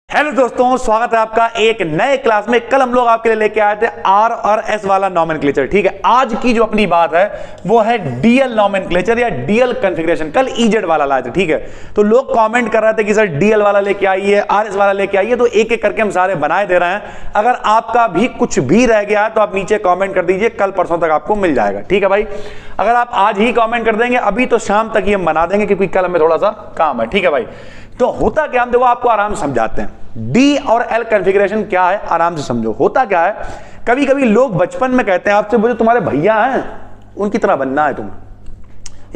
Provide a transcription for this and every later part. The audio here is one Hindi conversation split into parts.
हेलो दोस्तों, स्वागत है आपका एक नए क्लास में। कल हम लोग आपके लिए लेके आए थे आर और एस वाला नॉमेनक्लेचर। ठीक है, आज की जो अपनी बात है वो है डीएल नॉमेनक्लेचर या डीएल कॉन्फ़िगरेशन। कल ईजेड वाला लाए थे। ठीक है, तो लोग कमेंट कर रहे थे कि सर डीएल वाला लेके आइए, आरएस वाला लेके आइए, तो एक एक करके हम सारे बनाए दे रहे हैं। अगर आपका भी कुछ भी रह गया है तो आप नीचे कॉमेंट कर दीजिए, कल परसों तक आपको मिल जाएगा। ठीक है भाई, अगर आप आज ही कॉमेंट कर देंगे अभी तो शाम तक ही हम बना देंगे, क्योंकि कल हमें थोड़ा सा काम है। ठीक है भाई, तो होता क्या, हम देखो आपको आराम से समझाते हैं। डी और एल कॉन्फ़िगरेशन क्या है, आराम से समझो। होता क्या है, कभी कभी लोग बचपन में कहते हैं आपसे, वो जो तुम्हारे भैया हैं उनकी तरह बनना है तुम्हें,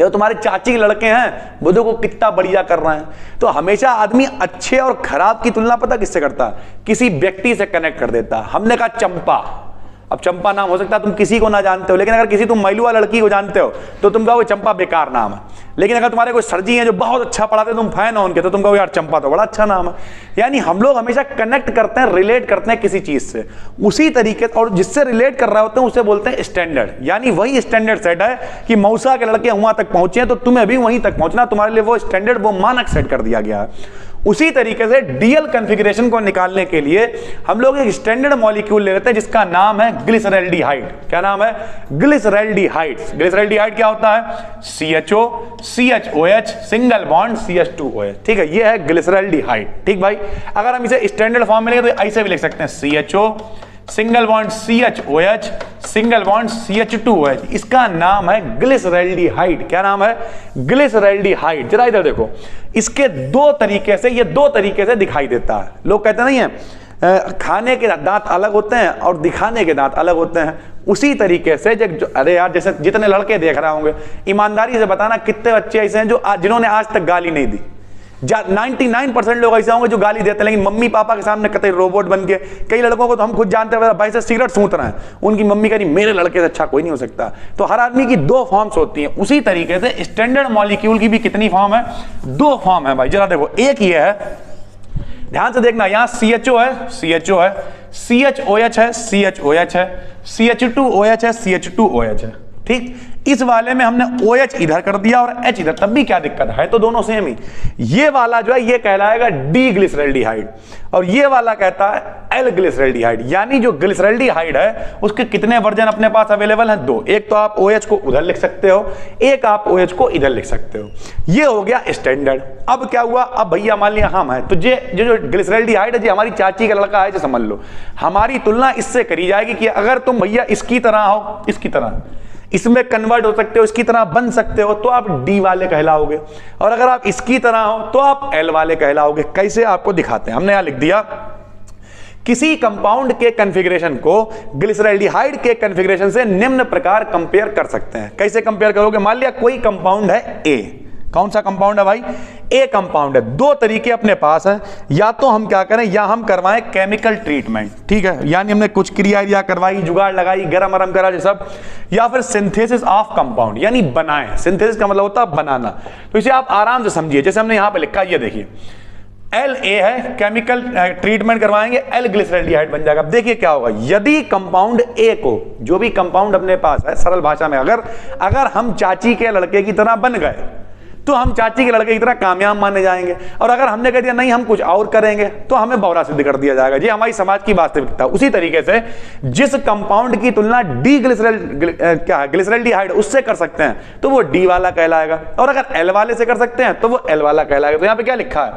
या तुम्हारे चाची के लड़के हैं वो देखो कितना बढ़िया कर रहे हैं। तो हमेशा आदमी अच्छे और खराब की तुलना पता किससे करता है, किसी व्यक्ति से कनेक्ट कर देता है। हमने कहा चंपा, अब चंपा नाम हो सकता है तुम किसी को ना जानते हो, लेकिन अगर किसी तुम मैलुआ लड़की को जानते हो तो तुम कहोगे चंपा बेकार नाम है। लेकिन अगर तुम्हारे कोई सरजी हैं जो बहुत अच्छा पढ़ाते, तुम फैन हो उनके, तो तुम कहोगे यार चंपा तो बड़ा अच्छा नाम है। यानी हम लोग हमेशा कनेक्ट करते हैं, रिलेट करते हैं किसी चीज से, उसी तरीके और जिससे रिलेट कर रहे होते हैं उसे बोलते हैं स्टैंडर्ड। यानी वही स्टैंडर्ड सेट है कि मौसा के लड़के वहां तक पहुंचे हैं तो तुम्हें भी वहीं तक पहुंचना, तुम्हारे लिए वो स्टैंडर्ड, वो मानक सेट कर दिया गया है। उसी तरीके से डीएल कॉन्फ़िगरेशन को निकालने के लिए हम लोग एक स्टैंडर्ड मॉलिक्यूल ले लेते हैं जिसका नाम है ग्लिसरैल्डिहाइड। क्या नाम है? ग्लिसरैल्डिहाइड। ग्लिसरैल्डिहाइड क्या होता है? CHO CHOH single bond CH2OH। ठीक है, ये है ग्लिसरैल्डिहाइड। ठीक भाई, अगर हम इसे स्टैंडर्ड फॉर्म में लेंगे तो ऐसे भी लिख सकते हैं CHO single bond CHOH single bond CH2OH। इसका नाम है ग्लिसरैल्डिहाइड। क्या नाम है? ग्लिसरैल्डिहाइड। जरा इधर देखो, इसके दो तरीके से, ये दो तरीके से दिखाई देता है। लोग कहते नहीं है खाने के दांत अलग होते हैं और दिखाने के दांत अलग होते हैं, उसी तरीके से अरे यार, जैसे जितने लड़के देख रहे होंगे, ईमानदारी से बताना कितने बच्चे ऐसे हैं जो जिन्होंने आज तक गाली नहीं दी। 99% लोग ऐसे होंगे जो गाली देते हैं, लेकिन मम्मी पापा के सामने कतई रोबोट बन के। कई लड़कों को तो हम खुद जानते हैं, भाई से सिगरेट सूंघ रहे हैं, उनकी मम्मी कह रही मेरे लड़के से अच्छा कोई नहीं हो सकता। तो हर आदमी की दो फॉर्म्स होती हैं। उसी तरीके से स्टैंडर्ड मॉलिक्यूल की भी कितनी फॉर्म है? दो फॉर्म है भाई। जरा देखो, एक ये है, ध्यान से देखना, यहां CHO है, CHO है, CHOH है, CHOH है, CH2OH है, CH2OH है। ठीक, इस वाले में हमने OH इधर कर दिया और H इधर, तब भी क्या दिक्कत है तो दोनों सेम ही। ये वाला जो है ये कहलाएगा डी ग्लिसरैल्डिहाइड और ये वाला कहता है एल ग्लिसरैल्डिहाइड। यानी जो ग्लिसरैल्डिहाइड है उसके कितने वर्जन अपने पास अवेलेबल हैं? दो। एक तो आप OH को उधर लिख सकते हो, एक आप OH को इधर लिख सकते हो। ये हो गया स्टैंडर्ड। अब क्या हुआ, अब भैया मान लिया हम है तो जो ग्लिसरैल्डिहाइड है, हमारी चाची का लड़का है, जो समझ लो हमारी तुलना इससे करी जाएगी कि अगर तुम भैया इसकी तरह हो, इसकी तरह इसमें कन्वर्ट हो सकते हो, इसकी तरह बन सकते हो, तो आप डी वाले कहलाओगे, और अगर आप इसकी तरह हो तो आप एल वाले कहलाओगे। कैसे आपको दिखाते हैं, हमने यहां लिख दिया, किसी कंपाउंड के कॉन्फ़िगरेशन को ग्लिसरैल्डिहाइड के कॉन्फ़िगरेशन से निम्न प्रकार कंपेयर कर सकते हैं। कैसे कंपेयर करोगे? मान लिया कोई कंपाउंड है ए। कौन सा कंपाउंड है भाई? ए कंपाउंड है। दो तरीके अपने पास हैं, या तो हम क्या करें, या हम करवाएं केमिकल ट्रीटमेंट। ठीक है, यानी हमने कुछ क्रिया करवाई, जुगाड़ लगाई, गरम गरम करा सब, या फिर सिंथेसिस ऑफ कंपाउंड, यानी बनाएं। सिंथेसिस का मतलब होता है बनाना। तो इसे आप आराम से समझिए, जैसे हमने यहां पे लिखा, ये देखिए LA है, केमिकल ट्रीटमेंट करवाएंगे, एल ग्लिसरैल्डिहाइड बन जाएगा। अब देखिए क्या होगा, यदि कंपाउंड ए को, जो भी कंपाउंड अपने पास है, सरल भाषा में अगर हम चाची के लड़के की तरह बन गए तो हम चाची के लड़के की तरह कामयाब माने जाएंगे, और अगर हमने कह दिया नहीं हम कुछ और करेंगे तो हमें बौरा सिद्ध कर दिया जाएगा। ये हमारी समाज की वास्तविकता। उसी तरीके से जिस कंपाउंड की तुलना डी ग्लिसरैल्डिहाइड उससे कर सकते हैं तो वो डी वाला कहलाएगा, और अगर एल वाले से कर सकते हैं तो वो एल वाला कहलाएगा। तो यहां पे क्या लिखा है,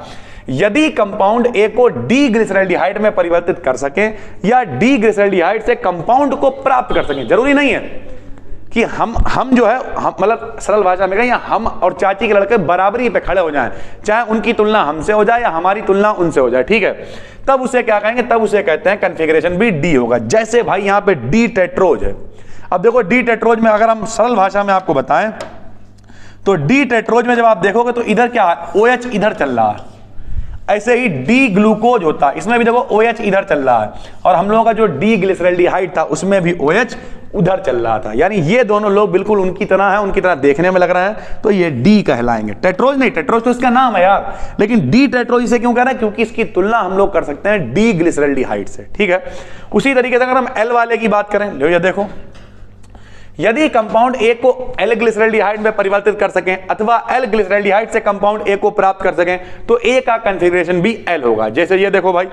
यदि कंपाउंड ए को डी ग्लिसरैल्डिहाइड में परिवर्तित कर सके या डी ग्लिसरैल्डिहाइड से कंपाउंड को प्राप्त कर सके। जरूरी नहीं है कि हम जो है, हम मतलब सरल भाषा में कहें, हम और चाची के लड़के बराबरी पे खड़े हो जाएं, चाहे उनकी तुलना हमसे हो जाए या हमारी तुलना उनसे हो जाए। ठीक है, तब उसे क्या कहेंगे? तब उसे कहते हैं कॉन्फ़िगरेशन भी डी होगा। जैसे भाई यहां पे डी टेट्रोज है। अब देखो डी टेट्रोज में अगर हम सरल भाषा में आपको बताएं तो डी टेट्रोज में जब आप देखोगे तो इधर क्या है, OH इधर चल रहा है। ऐसे ही डी ग्लूकोज होता है, इसमें भी देखो OH इधर चल रहा है, और हम लोगों का जो डी ग्लिसरैल्डिहाइड था उसमें भी OH उधर चल रहा था। यानी ये दोनों लोग बिल्कुल उनकी तरह हैं, उनकी तरह देखने में लग रहे हैं, तो ये डी कहलाएंगे। टेट्रोज नहीं, टेट्रोज तो इसका नाम है यार, लेकिन डी टेट्रोज इसे क्यों कह रहे हैं? क्योंकि इसकी तुलना हम लोग कर सकते हैं डी ग्लिसरैल्डिहाइड से। ठीक है, उसी तरीके से अगर हम एल वाले की बात करें, लो ये देखो, यदि कंपाउंड ए को एल ग्लिसरॉल्डिहाइड में परिवर्तित कर सकें अथवा एल ग्लिसरॉल्डिहाइड से कंपाउंड ए को प्राप्त कर सकें तो ए का कॉन्फ़िगरेशन भी एल होगा। जैसे ये देखो भाई,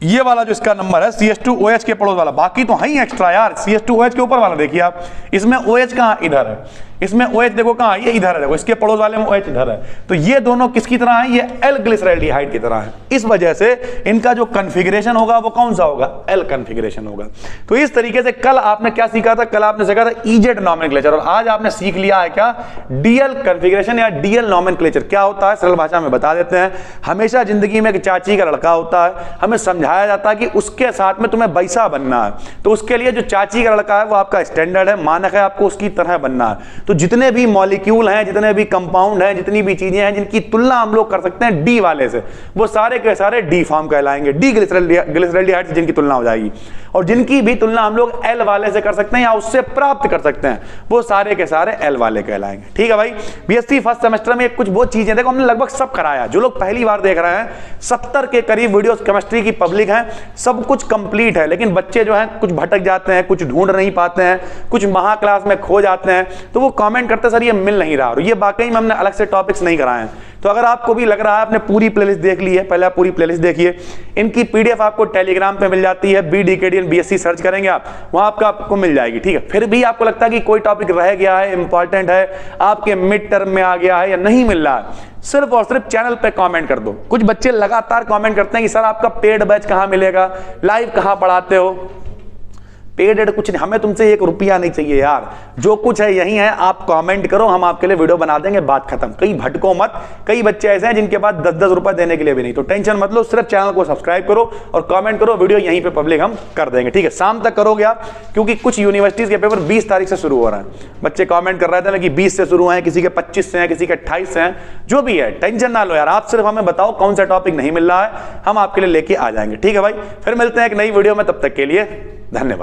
ये वाला जो इसका नंबर है CH2OH के पड़ोस वाला, बाकी तो है ही एक्स्ट्रा यार। CH2OH के ऊपर वाला देखिए आप, इसमें OH कहाँ, इधर है, इसमें OH देखो कहाँ, ये इधर है, देखो इसके पड़ोस वाले में OH इधर है। तो ये दोनों किसकी तरह है, ये एल ग्लिसरॉल्डिहाइड की तरह है। इस वजह से इनका जो कॉन्फ़िगरेशन होगा वो कौन सा होगा, एल कॉन्फ़िगरेशन होगा। तो इस तरीके से कल आपने क्या सीखा था, कल आपने सीखा था ईजेड नॉमेनक्लेचर, और आज आपने सीख लिया है क्या, डीएल कॉन्फ़िगरेशन या डीएल नॉमेनक्लेचर क्या होता है। सरल भाषा में बता देते हैं। हमेशा जिंदगी में एक चाची का लड़का होता है, हमें समझाया जाता है कि उसके साथ में तुम्हें वैसा बनना है, तो उसके लिए जो चाची का लड़का है वो आपका स्टैंडर्ड है, मानक है, आपको उसकी तरह बनना है। तो जितने भी मॉलिक्यूल हैं, जितने भी कंपाउंड हैं, जितनी भी चीजें हैं जिनकी तुलना हम लोग कर सकते हैं डी वाले से, वो सारे के सारे डी फॉर्म कहलाएंगे, डी ग्लिसरॉल्डिहाइड से जिनकी तुलना हो जाएगी। और जिनकी भी तुलना हम लोग एल वाले से कर सकते हैं या उससे प्राप्त कर सकते हैं, वो सारे के सारे एल वाले कहलाएंगे। ठीक है भाई। बीएससी फर्स्ट सेमेस्टर में कुछ वो चीजें देखो हमने लगभग सब कराया। जो लोग पहली बार देख रहे हैं, 70 के करीब वीडियोस केमिस्ट्री की पब्लिक है, सब कुछ कंप्लीट है, लेकिन बच्चे जो हैं कुछ भटक जाते हैं, कुछ ढूंढ नहीं पाते हैं, कुछ महा क्लास में खो जाते हैं, तो वो कमेंट करते सर ये मिल नहीं रहा। और ये वाकई में हमने अलग से टॉपिक्स नहीं कराए हैं। तो अगर आपको भी लग रहा है आपने पूरी प्लेलिस्ट देख ली है, पहले आप पूरी प्लेलिस्ट देखिए। इनकी पीडीएफ आपको टेलीग्राम पे मिल जाती है, BDKDN BSc सर्च करेंगे आप, वहां आपको मिल जाएगी। ठीक है। फिर भी आपको लगता है कि कोई टॉपिक रह गया है, इंपॉर्टेंट है, आपके मिड टर्म में आ गया है या नहीं मिल रहा है, सिर्फ और सिर्फ चैनल पे कमेंट कर दो। कुछ बच्चे लगातार कमेंट करते हैं कि सर आपका पेड बैच कहां मिलेगा, लाइव कहां पढ़ाते हो। पेड कुछ नहीं, हमें तुमसे 1 रुपया नहीं चाहिए यार, जो कुछ है यही है, आप कमेंट करो, हम आपके लिए वीडियो बना देंगे, बात खत्म। कहीं भटको मत। कई बच्चे ऐसे हैं जिनके पास 10-10 रुपए देने के लिए भी नहीं, तो टेंशन मत लो, सिर्फ चैनल को सब्सक्राइब करो और कमेंट करो, वीडियो यहीं पे पब्लिक हम कर देंगे। ठीक है। शाम तक करोगे आप, क्योंकि कुछ यूनिवर्सिटीज के पेपर 20 तारीख से शुरू हो रहे हैं। बच्चे कमेंट कर रहे थे कि 20 से शुरू हैं, किसी के 25 से हैं, किसी के 28 से हैं, जो भी है टेंशन ना लो यार, आप सिर्फ हमें बताओ कौन सा टॉपिक नहीं मिल रहा है, हम आपके लिए लेके आ जाएंगे। ठीक है भाई। फिर मिलते हैं एक नई वीडियो में, तब तक के लिए धन्यवाद।